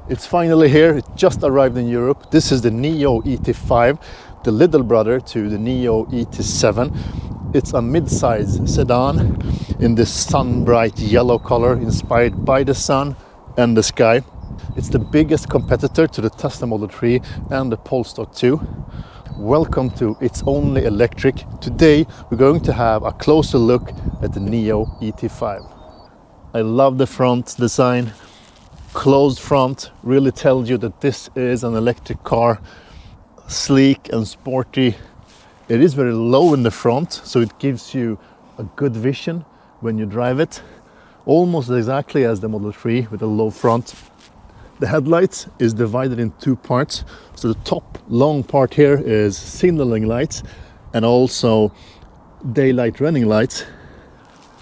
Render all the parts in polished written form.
It's finally here. It just arrived in Europe. This is the NIO ET5, the little brother to the NIO ET7. It's a mid-size sedan in this sun-bright yellow color, inspired by the sun and the sky. It's the biggest competitor to the Tesla Model 3 and the Polestar 2. Welcome to It's Only Electric. Today we're going to have a closer look at the NIO ET5. I love the front design. Closed front really tells you that this is an electric car, sleek and sporty. It is very low in the front, so it gives you a good vision when you drive it, almost exactly as the Model 3 with a low front. The headlights is divided in two parts, so the top long part here is signaling lights and also daylight running lights.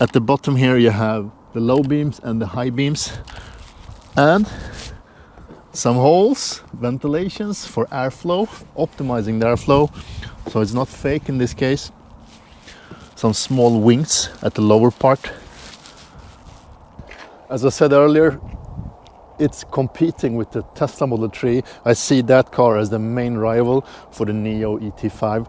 At the bottom here you have the low beams and the high beams, and some holes, ventilations for airflow, optimizing the airflow, so it's not fake in this case. Some small wings at the lower part. As I said earlier, it's competing with the Tesla Model 3. I see that car as the main rival for the NIO ET5.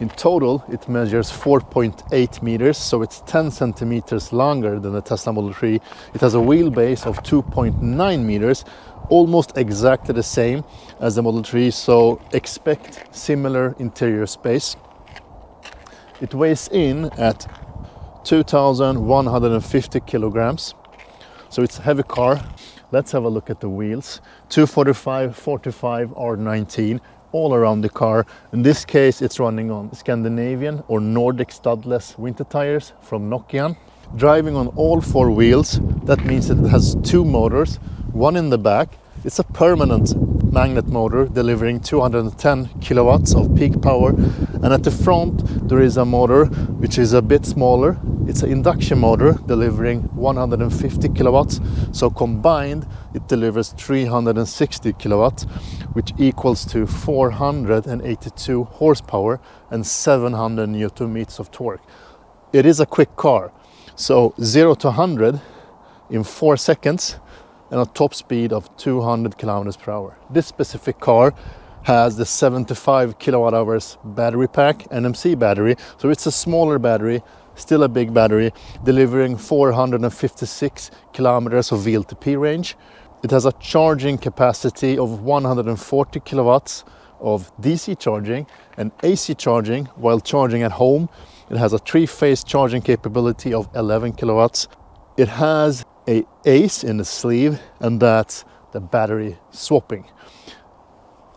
In total, it measures 4.8 meters, so it's 10 centimeters longer than the Tesla Model 3. It has a wheelbase of 2.9 meters, almost exactly the same as the Model 3, so expect similar interior space. It weighs in at 2,150 kilograms, so it's a heavy car. Let's have a look at the wheels. 245, 45, R19. All around the car. In this case it's running on Scandinavian or Nordic studless winter tires from Nokian. Driving on all four wheels, that means that it has two motors, one in the back. It's a permanent magnet motor delivering 210 kilowatts of peak power, and at the front there is a motor which is a bit smaller. It's an induction motor delivering 150 kilowatts, so combined it delivers 360 kilowatts, which equals to 482 horsepower and 700 newton meters of torque. It is a quick car, so 0 to 100 in 4 seconds and a top speed of 200 kilometers per hour. This specific car has the 75 kilowatt hours battery pack, NMC battery, so it's a smaller battery, still a big battery, delivering 456 kilometers of VLTP range. It has a charging capacity of 140 kilowatts of DC charging and AC charging while charging at home. It has a 3-phase charging capability of 11 kilowatts. It has a ACE in the sleeve, and that's the battery swapping.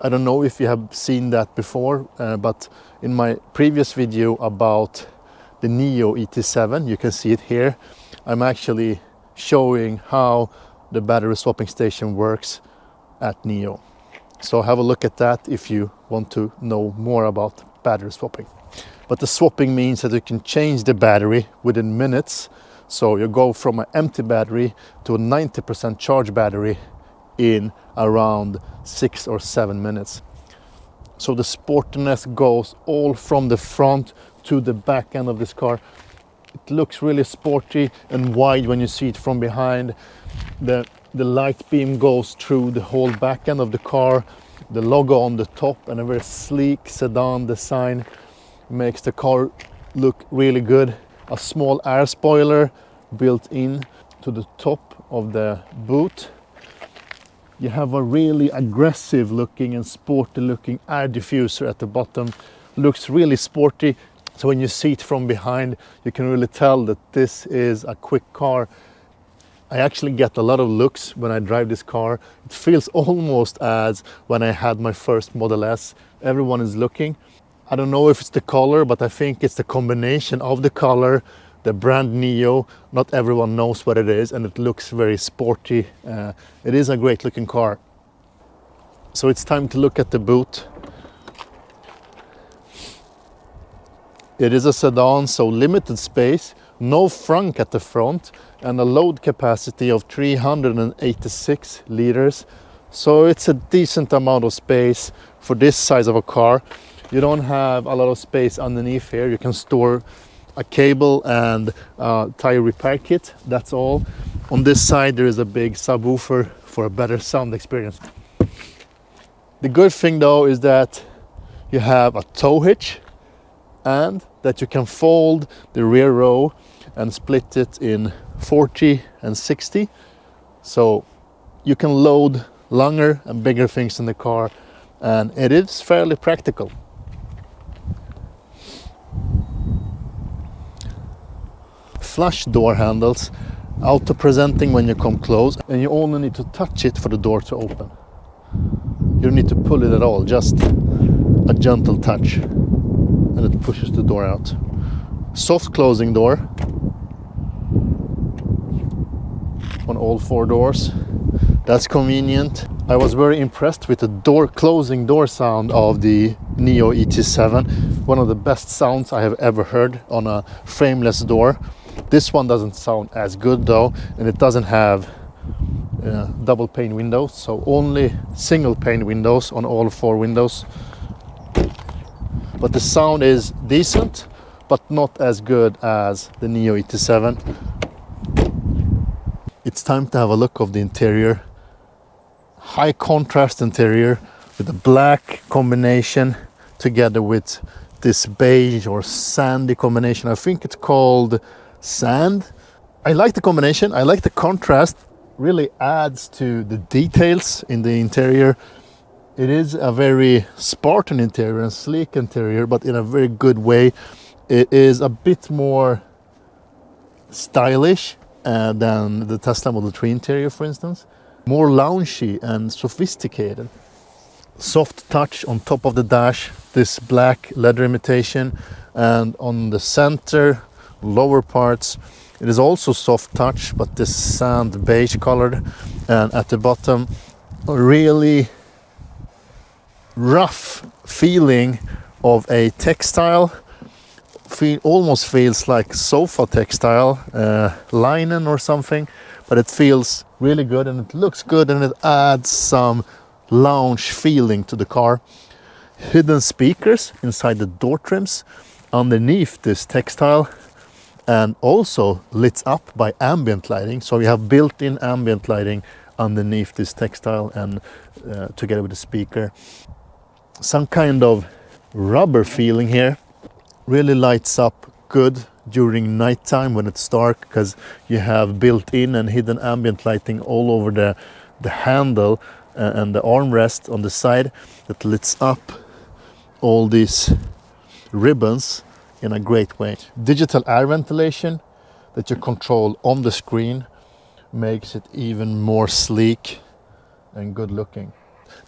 I don't know if you have seen that before, but in my previous video about the NIO ET7, you can see it here. I'm actually showing how the battery swapping station works at NIO. So have a look at that if you want to know more about battery swapping. But the swapping means that you can change the battery within minutes. So you go from an empty battery to a 90% charged battery in around 6 or 7 minutes. So the sportiness goes all from the front to the back end of this car. It looks really sporty and wide when you see it from behind. The light beam goes through the whole back end of the car. The logo on the top and a very sleek sedan design makes the car look really good. A small air spoiler built in to the top of the boot. You have a really aggressive looking and sporty looking air diffuser at the bottom. Looks really sporty. So when you see it from behind, you can really tell that this is a quick car. I actually get a lot of looks when I drive this car. It feels almost as when I had my first Model S. Everyone is looking. I don't know if it's the color, but I think it's the combination of the color, the brand NIO. Not everyone knows what it is, and it looks very sporty. It is a great looking car. So it's time to look at the boot. It is a sedan, so limited space, no FRUNK at the front, and a load capacity of 386 liters. So it's a decent amount of space for this size of a car. You don't have a lot of space underneath here. You can store a cable and a tire repair kit, that's all. On this side there is a big subwoofer for a better sound experience. The good thing though is that you have a tow hitch and that you can fold the rear row and split it in 40 and 60. So you can load longer and bigger things in the car, and it is fairly practical. Flush door handles, auto presenting when you come close, and you only need to touch it for the door to open. You don't need to pull it at all, just a gentle touch and it pushes the door out. Soft closing door on all 4 doors. That's convenient. I was very impressed with the closing door sound of the NIO ET7. One of the best sounds I have ever heard on a frameless door. This one doesn't sound as good though, and it doesn't have double pane windows, so only single pane windows on all 4 windows. But the sound is decent, but not as good as the NIO ET7. It's time to have a look of the interior. High contrast interior with a black combination together with this beige or sandy combination. I think it's called sand. I like the combination. I like the contrast. Really adds to the details in the interior. It is a very Spartan interior and sleek interior, but in a very good way. It is a bit more stylish than the Tesla Model 3 interior, for instance. More loungy and sophisticated. Soft touch on top of the dash, this black leather imitation, and on the center, lower parts, it is also soft touch, but this sand beige colored, and at the bottom, a really rough feeling of a textile. Almost feels like sofa textile, linen or something, but it feels really good and it looks good and it adds some lounge feeling to the car. Hidden speakers inside the door trims underneath this textile, and also lit up by ambient lighting. So you have built-in ambient lighting underneath this textile and together with the speaker. Some kind of rubber feeling here. Really lights up good during nighttime when it's dark, because you have built-in and hidden ambient lighting all over the handle and the armrest on the side that lights up all these ribbons in a great way. Digital air ventilation that you control on the screen makes it even more sleek and good looking.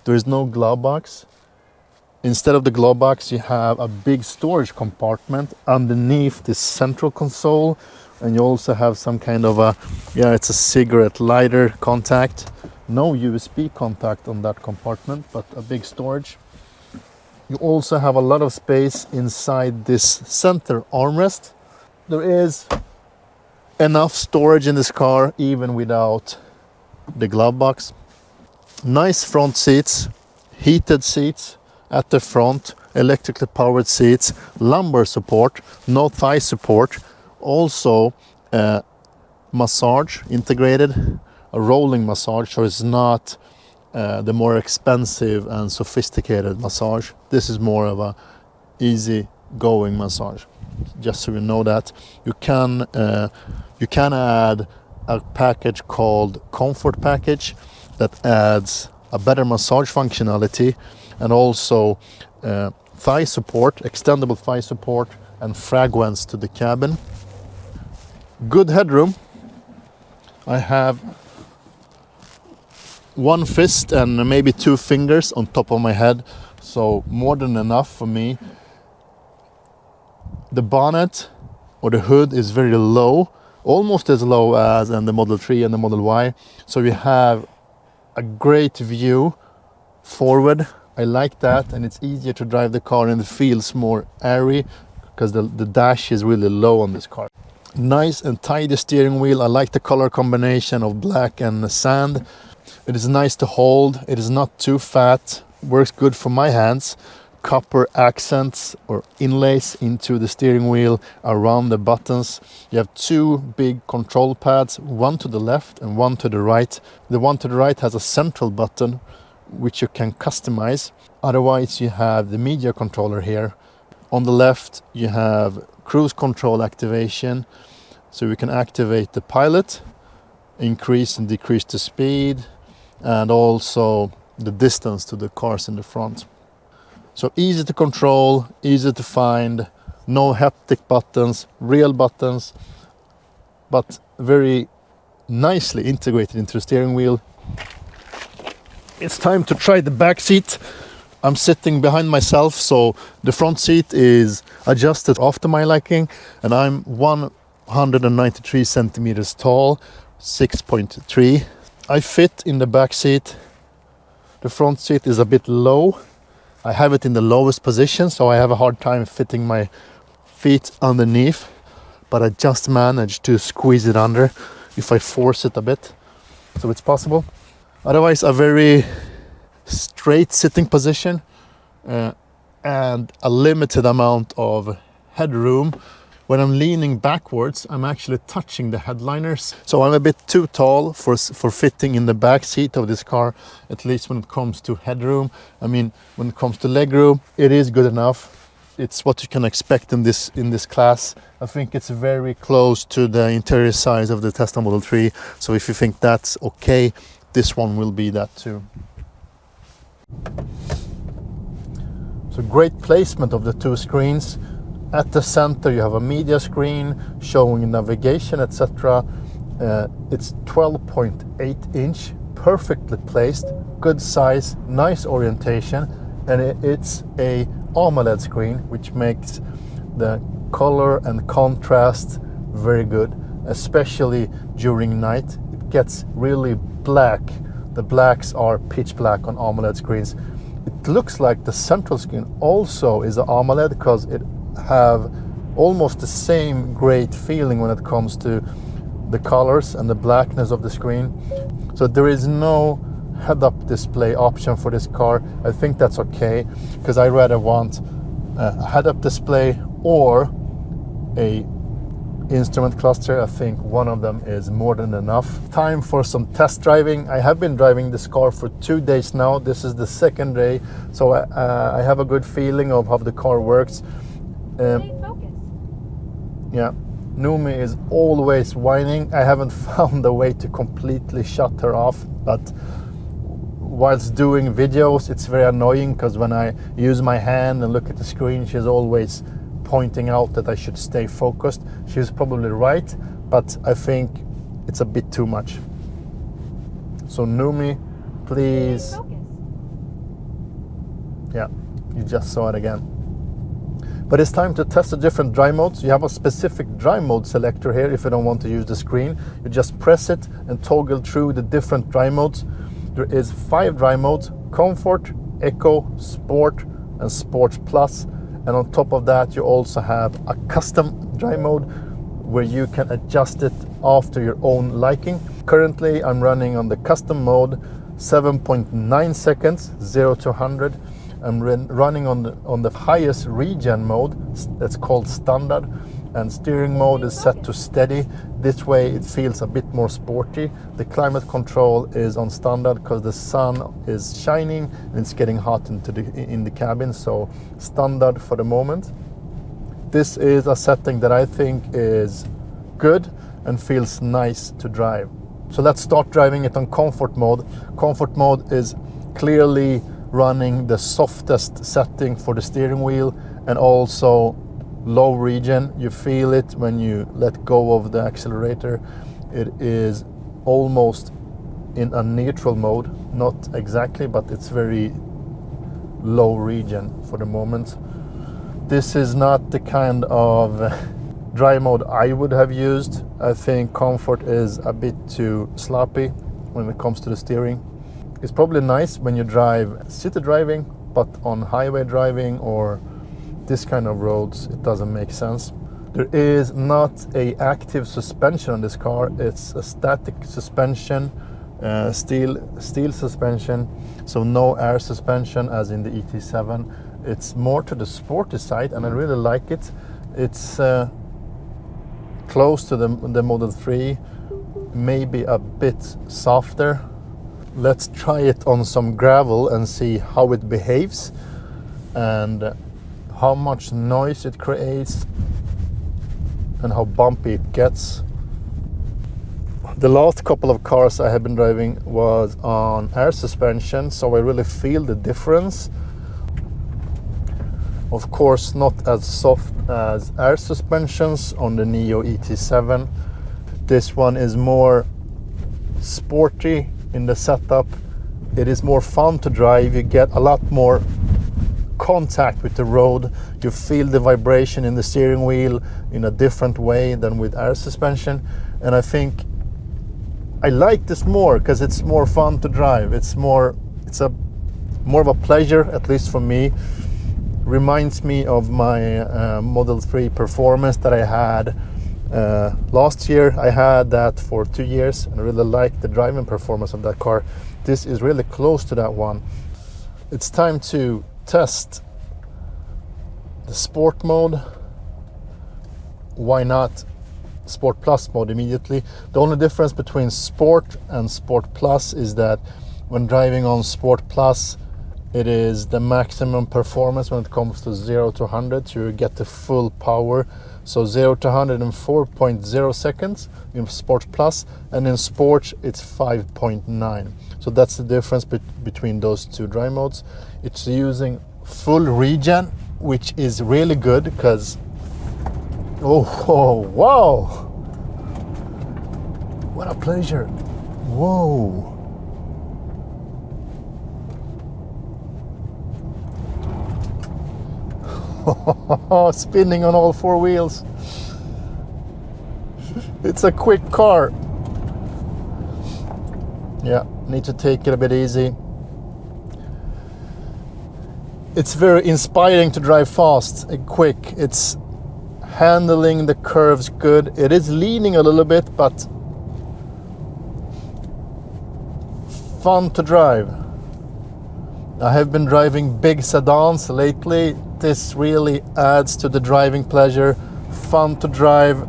There is no glove box. Instead of the glove box, you have a big storage compartment underneath this central console, and you also have some kind of it's a cigarette lighter contact. No USB contact on that compartment, but a big storage. You also have a lot of space inside this center armrest. There is enough storage in this car even without the glove box. Nice front seats, heated seats at the front, electrically powered seats, lumbar support, no thigh support, also massage integrated, a rolling massage, so it's not the more expensive and sophisticated massage. This is more of a easy going massage, just so you know that. You can add a package called Comfort Package that adds a better massage functionality and also thigh support, extendable thigh support, and fragrance to the cabin. Good headroom. I have one fist and maybe 2 fingers on top of my head, so more than enough for me. The bonnet or the hood is very low, almost as low as in the Model 3 and the Model Y, so you have a great view forward. I like that, and it's easier to drive the car and it feels more airy because the dash is really low on this car. Nice and tidy steering wheel. I like the color combination of black and sand. It is nice to hold. It is not too fat. Works good for my hands copper accents or inlays into the steering wheel around the buttons. You have two big control pads, one to the left and one to the right. The one to the right has a central button which you can customize. Otherwise you have the media controller here. On the left you have cruise control activation, so we can activate the pilot, increase and decrease the speed, and also the distance to the cars in the front. So easy to control, easy to find, no haptic buttons, real buttons, but very nicely integrated into the steering wheel. It's time to try the back seat. I'm sitting behind myself, so the front seat is adjusted after my liking, and I'm 193 centimeters tall, 6.3. I fit in the back seat. The front seat is a bit low. I have it in the lowest position, so I have a hard time fitting my feet underneath, but I just managed to squeeze it under if I force it a bit, so it's possible. Otherwise, a very straight sitting position and a limited amount of headroom. When I'm leaning backwards, I'm actually touching the headliners. So I'm a bit too tall for fitting in the back seat of this car, at least when it comes to headroom. I mean, when it comes to legroom, it is good enough. It's what you can expect in this class. I think it's very close to the interior size of the Tesla Model 3. So if you think that's okay, this one will be that too. So great placement of the two screens. At the center you have a media screen showing navigation, etc. It's 12.8 inch, perfectly placed, good size, nice orientation, and it's a AMOLED screen, which makes the color and contrast very good, especially during night. It gets really black. The blacks are pitch black on AMOLED screens. It looks like the central screen also is an AMOLED because it have almost the same great feeling when it comes to the colors and the blackness of the screen. So there is no head-up display option for this car. I think that's okay, because I rather want a head-up display or a instrument cluster. I think one of them is more than enough. Time for some test driving. I have been driving this car for 2 days now. This is the second day, so I have a good feeling of how the car works. Yeah, Numi is always whining. I haven't found a way to completely shut her off, but whilst doing videos it's very annoying because when I use my hand and look at the screen, she's always pointing out that I should stay focused. She's probably right, but I think it's a bit too much. So Numi, please. Yeah, you just saw it again. But it's time to test the different drive modes. You have a specific drive mode selector here if you don't want to use the screen. You just press it and toggle through the different drive modes. There is 5 drive modes: Comfort, Eco, Sport, and Sport Plus. And on top of that, you also have a custom drive mode where you can adjust it after your own liking. Currently, I'm running on the custom mode, 7.9 seconds, 0 to 100. I'm running on the highest regen mode, that's called standard, and steering mode is set to steady. This way it feels a bit more sporty. The climate control is on standard because the sun is shining and it's getting hot in the cabin, so standard for the moment. This is a setting that I think is good and feels nice to drive. So let's start driving it on comfort mode. Comfort mode is clearly running the softest setting for the steering wheel, and also low regen. You feel it when you let go of the accelerator. It is almost in a neutral mode, not exactly, but it's very low regen for the moment. This is not the kind of drive mode I would have used. I think comfort is a bit too sloppy when it comes to the steering. It's probably nice when you drive city driving, but on highway driving or this kind of roads, it doesn't make sense. There is not an active suspension on this car. It's a static suspension, steel suspension, so no air suspension as in the ET7. It's more to the sporty side, and I really like it. It's close to the Model 3, maybe a bit softer. Let's try it on some gravel and see how it behaves and how much noise it creates and how bumpy it gets. The last couple of cars I have been driving was on air suspension, so I really feel the difference. Of course, not as soft as air suspensions on the NIO ET7. This one is more sporty in the setup. It is more fun to drive. You get a lot more contact with the road. You feel the vibration in the steering wheel in a different way than with air suspension. And I think I like this more because it's more fun to drive. It's more of a pleasure, at least for me. Reminds me of my Model 3 Performance that I had last year. I had that for 2 years and I really like the driving performance of that car. This is really close to that one. It's time to test the sport mode. Why not Sport Plus mode immediately? The only difference between Sport and Sport Plus is that when driving on Sport Plus, it is the maximum performance when it comes to 0 to 100, so you get the full power. So 0 to 100 in 4.0 seconds in Sport Plus, and in Sport it's 5.9. So that's the difference between those two drive modes. It's using full regen, which is really good because oh wow, what a pleasure. Whoa. Spinning on all four wheels. It's a quick car. Yeah, need to take it a bit easy. It's very inspiring to drive fast and quick. It's handling the curves good. It is leaning a little bit, but fun to drive. I have been driving big sedans lately. This really adds to the driving pleasure. Fun to drive,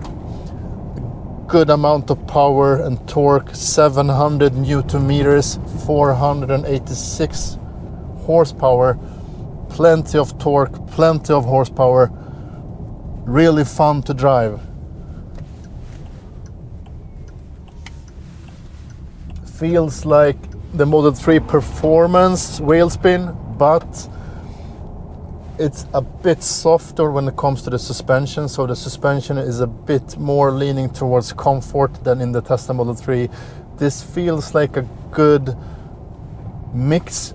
good amount of power and torque, 700 Newton meters, 486 horsepower, plenty of torque, plenty of horsepower, really fun to drive. Feels like the Model 3 Performance wheel spin, but it's a bit softer when it comes to the suspension, so the suspension is a bit more leaning towards comfort than in the Tesla Model 3. This feels like a good mix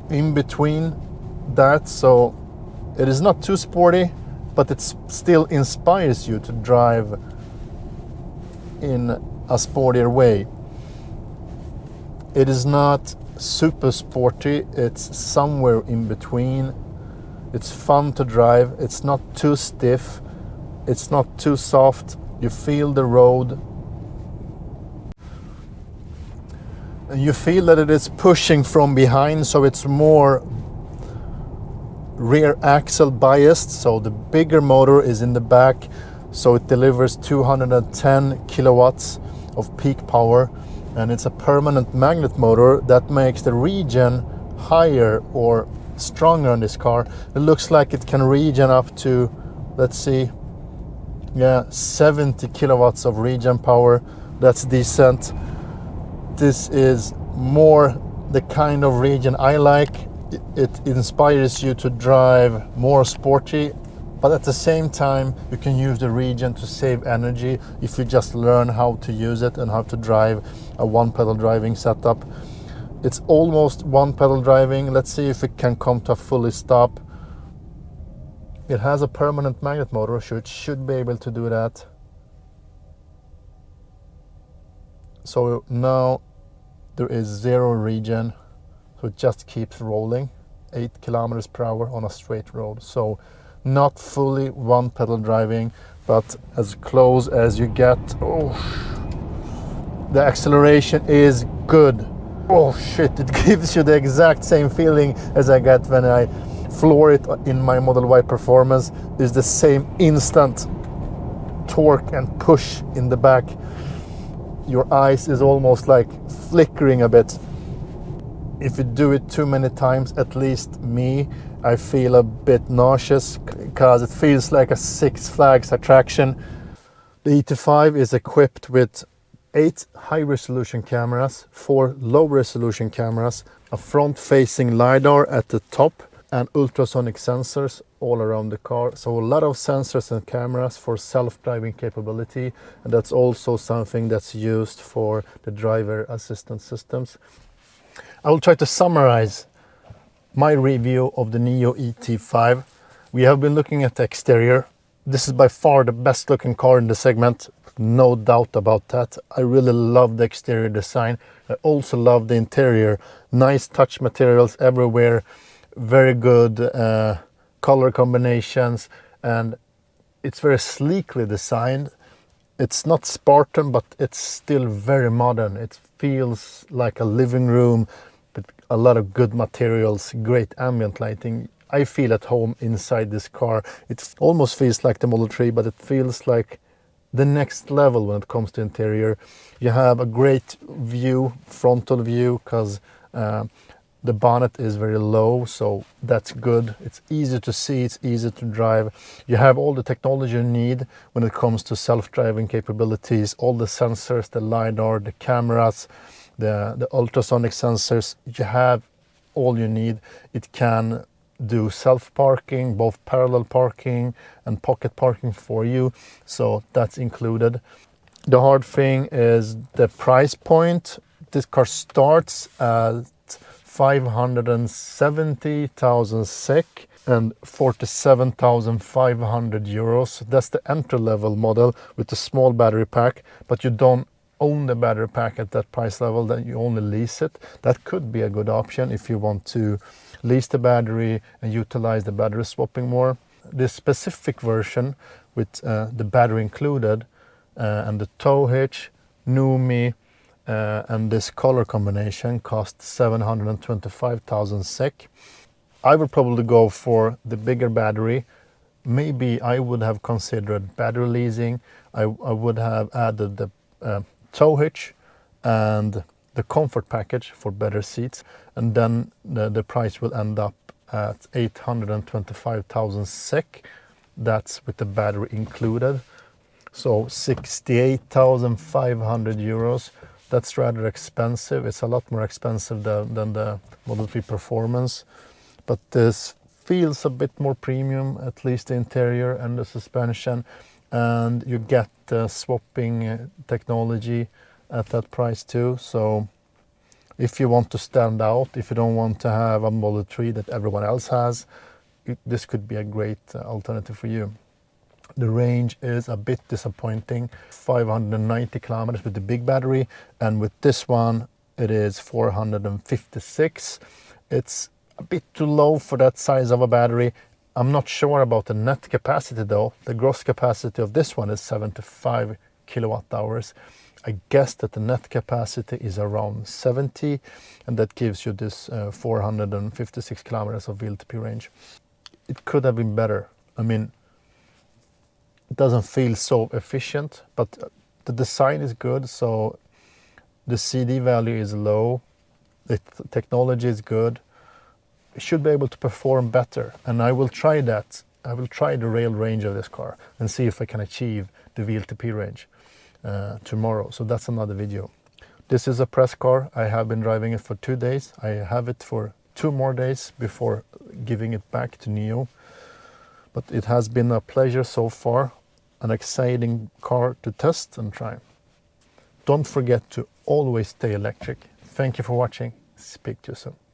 in between that, so it is not too sporty, but it still inspires you to drive in a sportier way. It is not super sporty, it's somewhere in between. It's fun to drive, it's not too stiff, it's not too soft, you feel the road. And you feel that it is pushing from behind, so it's more rear axle biased, so the bigger motor is in the back, so it delivers 210 kilowatts of peak power, and it's a permanent magnet motor that makes the regen higher or stronger on this car. It looks like it can regen up to, let's see, 70 kilowatts of regen power. That's decent. This is more the kind of regen I like. It inspires you to drive more sporty, but at the same time you can use the regen to save energy if you just learn how to use it and how to drive a one pedal driving setup. It's almost one pedal driving. Let's see if it can come to a fully stop. It has a permanent magnet motor, so it should be able to do that. So now there is zero regen, so it just keeps rolling 8 kilometers per hour on a straight road. So not fully one pedal driving, but as close as you get. Oh, the acceleration is good. Oh shit, it gives you the exact same feeling as I get when I floor it in my Model Y Performance, is the same instant torque and push in the back. Your eyes is almost like flickering a bit. If you do it too many times, at least me, I feel a bit nauseous because it feels like a Six Flags attraction. The ET5 is equipped with 8 high-resolution cameras, 4 low-resolution cameras, a front-facing LiDAR at the top, and ultrasonic sensors all around the car. So a lot of sensors and cameras for self-driving capability, and that's also something that's used for the driver assistance systems. I will try to summarize my review of the NIO ET5. We have been looking at the exterior. This is by far the best looking car in the segment, no doubt about that. I really love the exterior design. I also love the interior. Nice touch materials everywhere, very good color combinations, and it's very sleekly designed. It's not Spartan, but it's still very modern. It feels like a living room with a lot of good materials, great ambient lighting. I feel at home inside this car. It almost feels like the Model 3, but it feels like the next level when it comes to interior. You have a great view, frontal view, because the bonnet is very low, so that's good. It's easy to see, it's easy to drive. You have all the technology you need when it comes to self-driving capabilities, all the sensors, the LiDAR, the cameras, the ultrasonic sensors. You have all you need. It can do self-parking, both parallel parking and pocket parking for you, so that's included. The hard thing is the price point. This car starts at 570,000 SEK and 47,500 euros. That's the entry-level model with the small battery pack, but you don't own the battery pack at that price level, then you only lease it. That could be a good option if you want to lease the battery and utilize the battery swapping more. This specific version with the battery included and the tow hitch, NUMI, and this color combination cost 725,000 SEK. I would probably go for the bigger battery. Maybe I would have considered battery leasing. I would have added the tow hitch and the comfort package for better seats, and then the price will end up at 825,000 SEK. That's with the battery included. So 68,500 euros. That's rather expensive. It's a lot more expensive than the Model 3 Performance, but this feels a bit more premium, at least the interior and the suspension, and you get the swapping technology at that price too. So if you want to stand out, if you don't want to have a Model 3 that everyone else has, this could be a great alternative for you. The range is a bit disappointing, 590 kilometers with the big battery, and with this one it is 456. It's a bit too low for that size of a battery. I'm not sure about the net capacity though. The gross capacity of this one is 75 kilowatt hours. I guess that the net capacity is around 70, and that gives you this 456 kilometers of VLTP range. It could have been better. I mean, it doesn't feel so efficient, but the design is good, so the CD value is low, the technology is good. It should be able to perform better, and I will try that. I will try the rail range of this car and see if I can achieve the VLTP range tomorrow. So that's another video. This is a press car. I have been driving it for 2 days. I have it for 2 more days before giving it back to NIO. But it has been a pleasure so far, an exciting car to test and try. Don't forget to always stay electric. Thank you for watching. Speak to you soon.